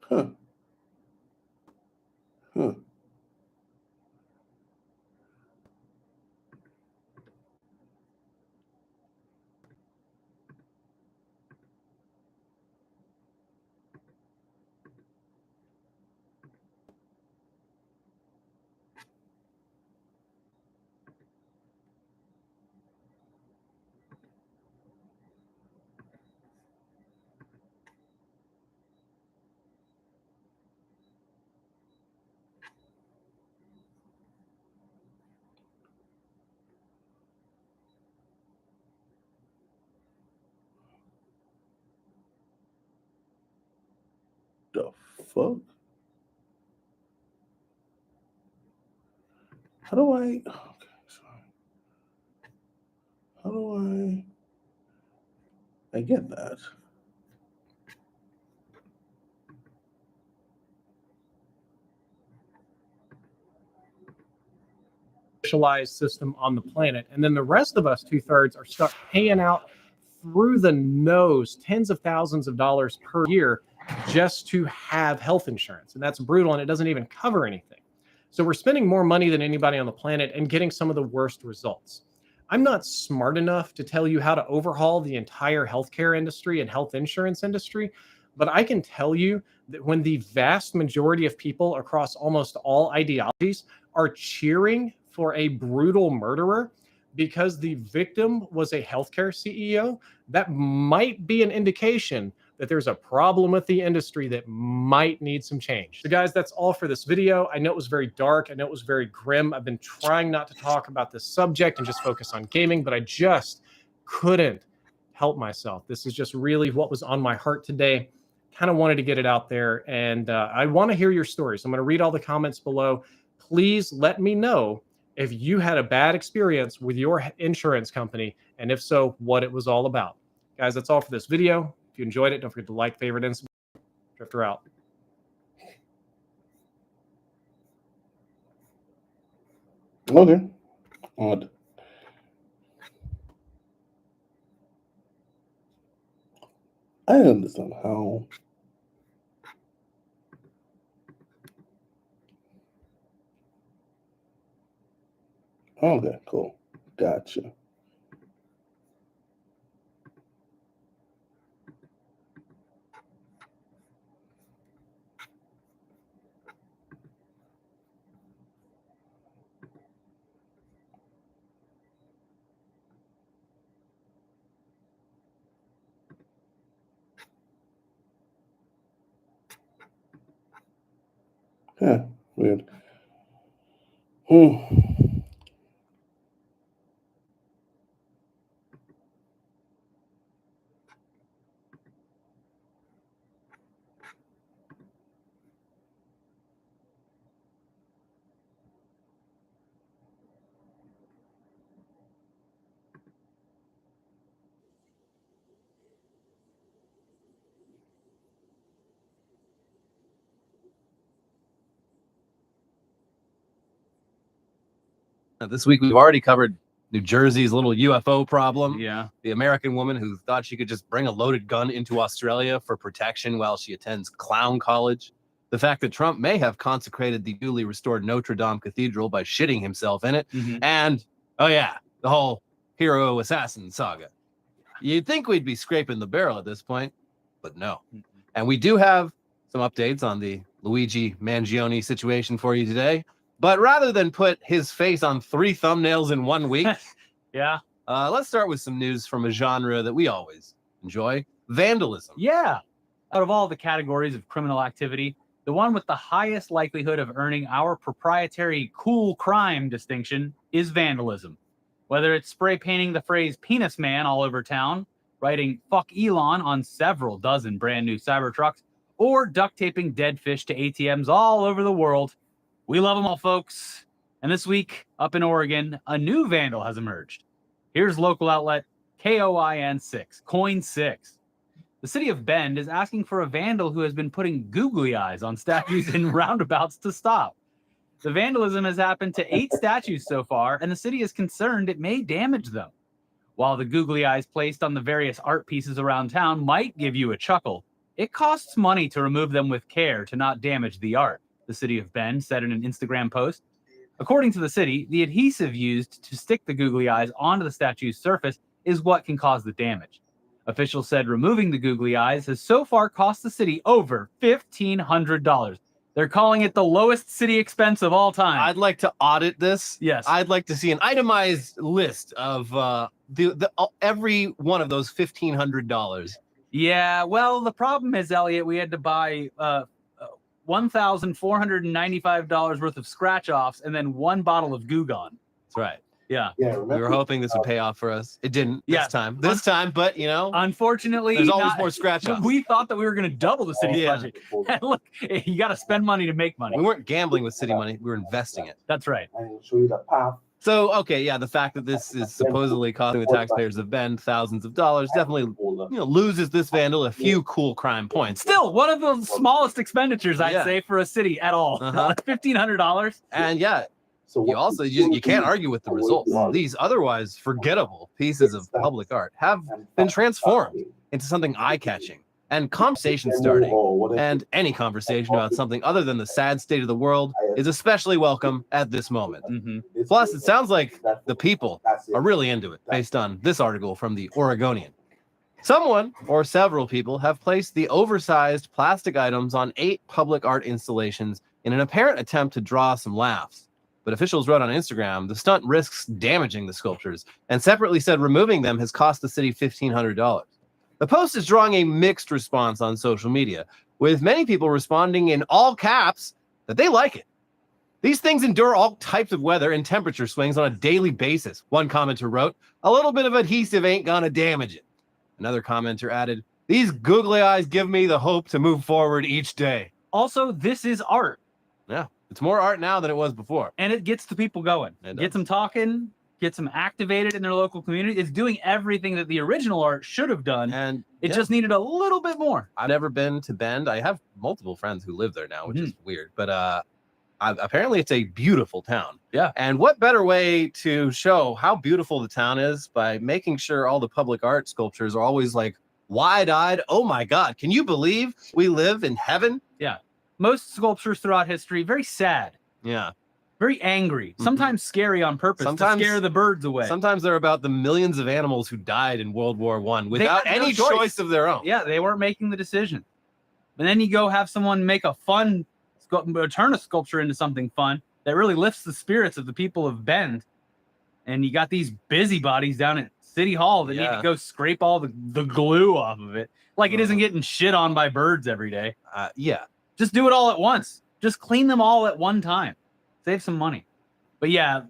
Huh. Huh. The fuck? How do I? Okay, sorry. How do I get that? Socialized system on the planet, and then the rest of us, 2/3, are stuck paying out through the nose tens of thousands of dollars per year just to have health insurance, and that's brutal, and it doesn't even cover anything. So we're spending more money than anybody on the planet and getting some of the worst results. I'm not smart enough to tell you how to overhaul the entire healthcare industry and health insurance industry, but I can tell you that when the vast majority of people across almost all ideologies are cheering for a brutal murderer because the victim was a healthcare CEO, that might be an indication that there's a problem with the industry that might need some change. So guys, that's all for this video. I know it was very dark. I know it was very grim. I've been trying not to talk about this subject and just focus on gaming, but I just couldn't help myself. This is just really what was on my heart today. Kind of wanted to get it out there, and I want to hear your stories. I'm going to read all the comments below. Please let me know if you had a bad experience with your insurance company, and if so, what it was all about. Guys, that's all for this video. If you enjoyed it, don't forget to like, favorite, and subscribe. Drifter out. Okay. Odd. I understand how. Okay, cool. Gotcha. Yeah, weird. This week, we've already covered New Jersey's little UFO problem. Yeah. The American woman who thought she could just bring a loaded gun into Australia for protection while she attends clown college. The fact that Trump may have consecrated the newly restored Notre Dame Cathedral by shitting himself in it. And, oh yeah, the whole hero assassin saga. You'd think we'd be scraping the barrel at this point, but no. And we do have some updates on the Luigi Mangione situation for you today. But rather than put his face on 3 thumbnails in 1 week, Yeah. Let's start with some news from a genre that we always enjoy: vandalism. Yeah. Out of all the categories of criminal activity, the one with the highest likelihood of earning our proprietary cool crime distinction is vandalism. Whether it's spray painting the phrase penis man all over town, writing fuck Elon on several dozen brand new Cybertrucks, or duct taping dead fish to ATMs all over the world, we love them all, folks. And this week, up in Oregon, a new vandal has emerged. Here's local outlet KOIN6, Coin 6. The city of Bend is asking for a vandal who has been putting googly eyes on statues in roundabouts to stop. The vandalism has happened to 8 statues so far, and the city is concerned it may damage them. While the googly eyes placed on the various art pieces around town might give you a chuckle, It costs money to remove them with care to not damage the art, the city of Bend said in an Instagram post. According to the city, the adhesive used to stick the googly eyes onto the statue's surface is what can cause the damage. Officials said removing the googly eyes has so far cost the city over $1,500. They're calling it the lowest city expense of all time. I'd like to audit this. Yes. I'd like to see an itemized list of every one of those $1,500. Yeah, well, the problem is, Elliot, we had to buy $1,495 worth of scratch-offs and then one bottle of Goo Gone. That's right. Yeah. Yeah, We were hoping this would pay off for us. It didn't Yeah. this time, but you know, Unfortunately, there's always more scratch-offs. We thought that we were going to double the city's Yeah. budget. And look, you got to spend money to make money. We weren't gambling with city money, we were investing it. That's right. And show you the path. So, okay, yeah, the fact that this is supposedly costing the taxpayers of Bend thousands of dollars definitely, loses this vandal a few cool crime points. Still, one of the smallest expenditures, I'd Yeah. say, for a city at all. Uh-huh. $1,500. And yeah, So you can't argue with the results. These otherwise forgettable pieces of public art have been transformed into something eye-catching and conversation starting. And any conversation about something other than the sad state of the world is especially welcome at this moment. Mm-hmm. Plus, it sounds like the people are really into it, based on this article from the Oregonian. Someone or several people have placed the oversized plastic items on 8 public art installations in an apparent attempt to draw some laughs. But officials wrote on Instagram the stunt risks damaging the sculptures, and separately said removing them has cost the city $1,500. The post is drawing a mixed response on social media, with many people responding in all caps that they like it. These things endure all types of weather and temperature swings on a daily basis. One commenter wrote, "A little bit of adhesive ain't gonna damage it." Another commenter added, "These googly eyes give me the hope to move forward each day." Also, this is art. Yeah, it's more art now than it was before. And it gets the people going. It Gets does. them talking, gets them activated in their local community. It's doing everything that the original art should have done. And It yeah, just needed a little bit more. I've never been to Bend. I have multiple friends who live there now, which is weird. But apparently it's a beautiful town. Yeah. And what better way to show how beautiful the town is by making sure all the public art sculptures are always like wide-eyed. Oh my God, can you believe we live in heaven? Most sculptures throughout history, very sad, Yeah. very angry, sometimes scary on purpose Sometimes- to scare the birds away. Sometimes they're about the millions of animals who died in World War I without had no any choice. choice of their own. Yeah, they weren't making the decision. And then you go have someone make a fun, turn a sculpture into something fun that really lifts the spirits of the people of Bend. And you got these busybodies down at City Hall that need Yeah. to go scrape all the glue off of it. Like it isn't getting shit on by birds every day. Yeah. Just do it all at once. Just clean them all at one time. Save some money. But yeah,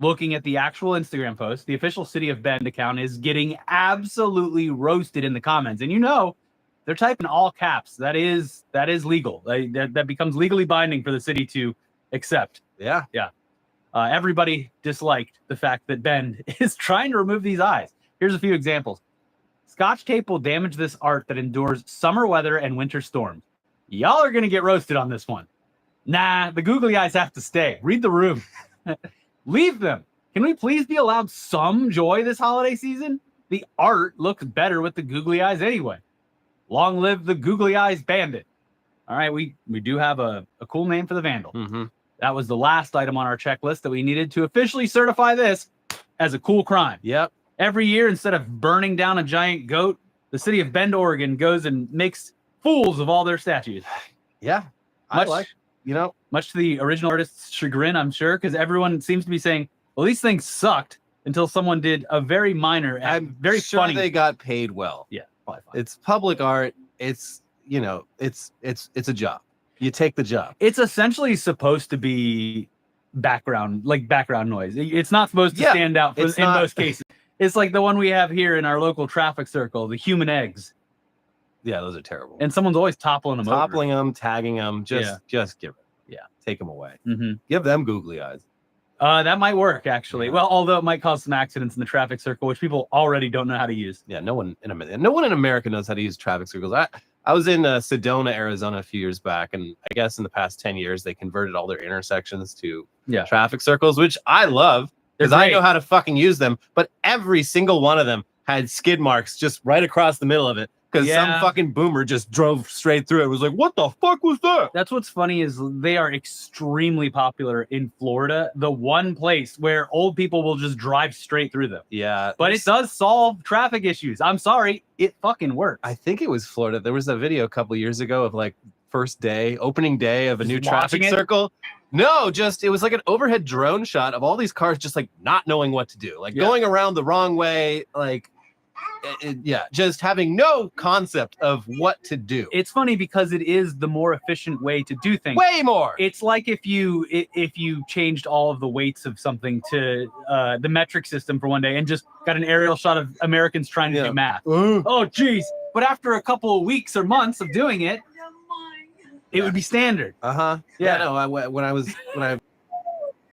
looking at the actual Instagram post, the official City of Bend account is getting absolutely roasted in the comments. And they're typing all caps. That is legal. That becomes legally binding for the city to accept. Yeah. Everybody disliked the fact that Bend is trying to remove these eyes. Here's a few examples. Scotch tape will damage this art that endures summer weather and winter storms. Y'all are going to get roasted on this one. Nah, the googly eyes have to stay. Read the room. Leave them. Can we please be allowed some joy this holiday season? The art looks better with the googly eyes anyway. Long live the googly eyes bandit. All right, we do have a cool name for the vandal. Mm-hmm. That was the last item on our checklist that we needed to officially certify this as a cool crime. Yep. Every year, instead of burning down a giant goat, the city of Bend, Oregon goes and makes fools of all their statues. Yeah. Much to the original artist's chagrin, I'm sure, because everyone seems to be saying, well, these things sucked until someone did a very minor and I'm very sure funny. they got paid well. Yeah, probably fine. It's public art. It's it's a job. You take the job. It's essentially supposed to be background noise. It's not supposed to Yeah, stand out it's in not- most cases. It's like the one we have here in our local traffic circle, the human eggs. Yeah, those are terrible. And someone's always toppling them Toppling them, tagging them, just give it. Yeah. Take them away. over. Mm-hmm. Give them googly eyes. That might work, actually. Yeah. Well, although it might cause some accidents in the traffic circle, which people already don't know how to use. Yeah, no one in America knows how to use traffic circles. I was in Sedona, Arizona a few years back, and I guess in the past 10 years they converted all their intersections to Yeah. traffic circles, which I love They're because I great. know how to fucking use them. But every single one of them had skid marks just right across the middle of it because some Yeah. fucking boomer just drove straight through it. Was like, what the fuck was that? That's what's funny is they are extremely popular in Florida, the one place where old people will just drive straight through them. Yeah, But it does solve traffic issues. I'm sorry, it fucking works. I think it was Florida. There was a video a couple years ago of like opening day of a Just new watching traffic it? circle. No, just it was like an overhead drone shot of all these cars just like not knowing what to do, like Yeah. going around the wrong way, like yeah, just having no concept of what to do. It's funny because it is the more efficient way to do things. Way more. It's like if you changed all of the weights of something to the metric system for one day and just got an aerial shot of Americans trying to Yeah. do math. Oh, geez. But after a couple of weeks or months of doing it, it would be standard. Uh-huh. Yeah. Yeah, no, when I